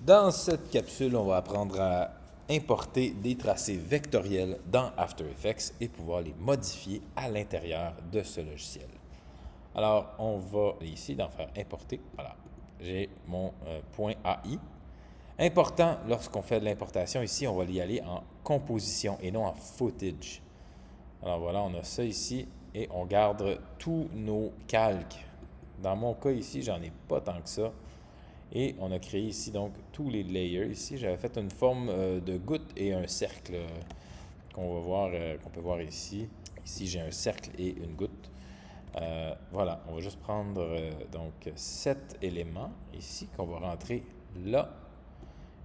Dans cette capsule, on va apprendre à importer des tracés vectoriels dans After Effects et pouvoir les modifier à l'intérieur de ce logiciel. Alors, on va ici dans faire importer. Voilà, j'ai mon point AI. Important, lorsqu'on fait de l'importation ici, on va y aller en composition et non en footage. Alors voilà, on a ça ici et on garde tous nos calques. Dans mon cas ici, j'en ai pas tant que ça. Et on a créé ici donc tous les layers. Ici, j'avais fait une forme de goutte et un cercle qu'on va voir, qu'on peut voir ici. Ici, j'ai un cercle et une goutte. Voilà, on va juste prendre donc 7 éléments ici qu'on va rentrer là.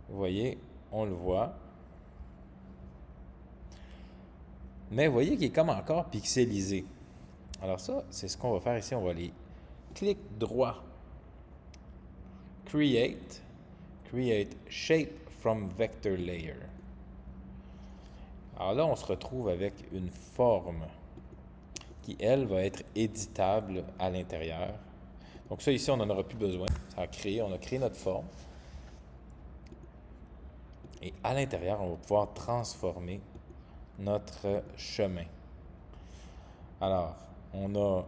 Vous voyez, on le voit. Mais vous voyez qu'il est comme encore pixelisé. Alors ça, c'est ce qu'on va faire ici. On va aller clic droit, Create Shape from Vector Layer. Alors là, on se retrouve avec une forme qui, elle, va être éditable à l'intérieur. Donc ça, ici, on n'en aura plus besoin. Ça a créé, on a créé notre forme. Et à l'intérieur, on va pouvoir transformer notre chemin. Alors, on a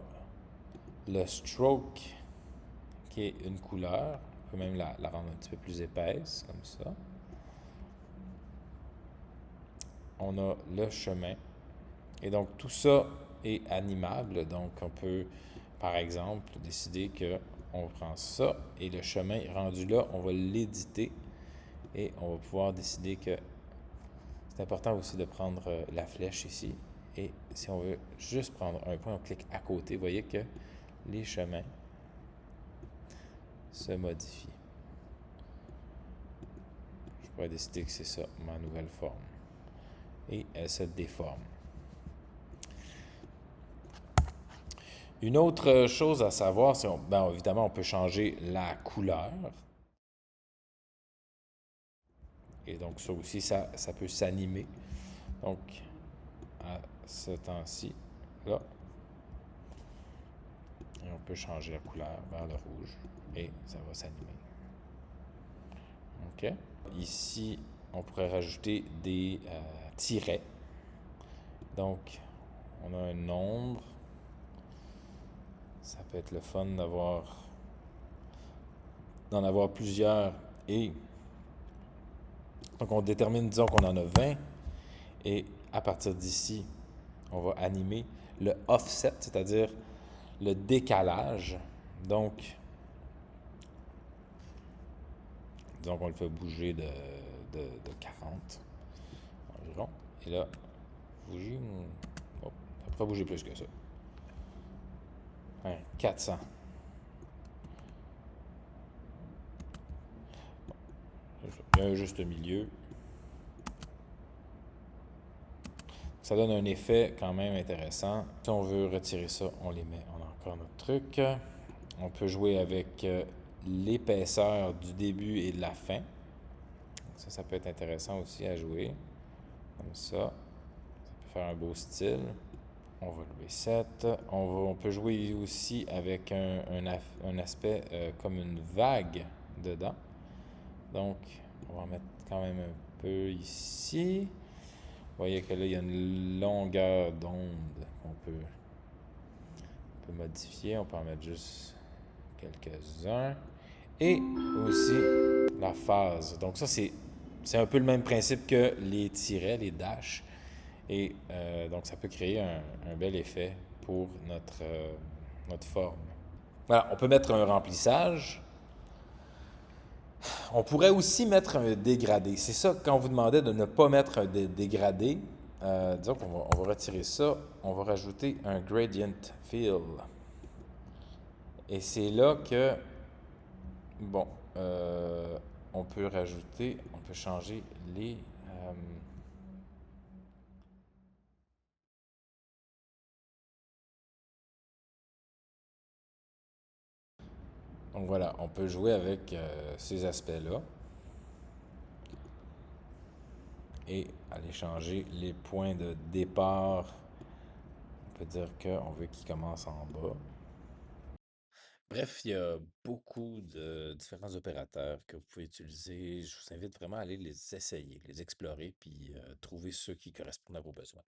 le stroke qui est une couleur. On peut même la rendre un petit peu plus épaisse, comme ça. On a le chemin. Et donc, tout ça est animable. Donc, on peut, par exemple, décider qu'on prend ça et le chemin rendu là, on va l'éditer et on va pouvoir décider que c'est important aussi de prendre la flèche ici. Et si on veut juste prendre un point, on clique à côté. Vous voyez que les chemins se modifient. Je pourrais décider que c'est ça, ma nouvelle forme. Et elle se déforme. Une autre chose à savoir, c'est évidemment, on peut changer la couleur. Et donc, ça aussi, ça peut s'animer. Donc, à ce temps-ci, là, et on peut changer la couleur vers le rouge et ça va s'animer. OK. Ici, on pourrait rajouter des tirets. Donc, on a un nombre. Ça peut être le fun d'en avoir plusieurs. Et donc, on détermine, disons qu'on en a 20. Et à partir d'ici, on va animer le offset, c'est-à-dire le décalage. Donc, disons qu'on le fait bouger de 40 environ. Et là, bouger, ça pourrait bouger plus que ça. 400. Il y a un juste milieu. Ça donne un effet quand même intéressant. Si on veut retirer ça, on les met. On a encore notre truc. On peut jouer avec l'épaisseur du début et de la fin. Ça peut être intéressant aussi à jouer. Comme ça. Ça peut faire un beau style. On va le reset. On peut jouer aussi avec un aspect comme une vague dedans. Donc, on va en mettre quand même un peu ici. Vous voyez que là, il y a une longueur d'onde qu'on peut modifier. On peut en mettre juste quelques-uns. Et aussi la phase. Donc ça, c'est un peu le même principe que les tirets, les dashes. Et donc, ça peut créer un bel effet pour notre forme. Voilà, on peut mettre un remplissage. On pourrait aussi mettre un dégradé. C'est ça, quand on vous demandait de ne pas mettre un dégradé, disons qu'on va retirer ça, on va rajouter un gradient fill. Et c'est là que, bon, on peut changer les... donc voilà, on peut jouer avec ces aspects-là et aller changer les points de départ. On peut dire qu'on veut qu'ils commencent en bas. Bref, il y a beaucoup de différents opérateurs que vous pouvez utiliser. Je vous invite vraiment à aller les essayer, les explorer, puis trouver ceux qui correspondent à vos besoins.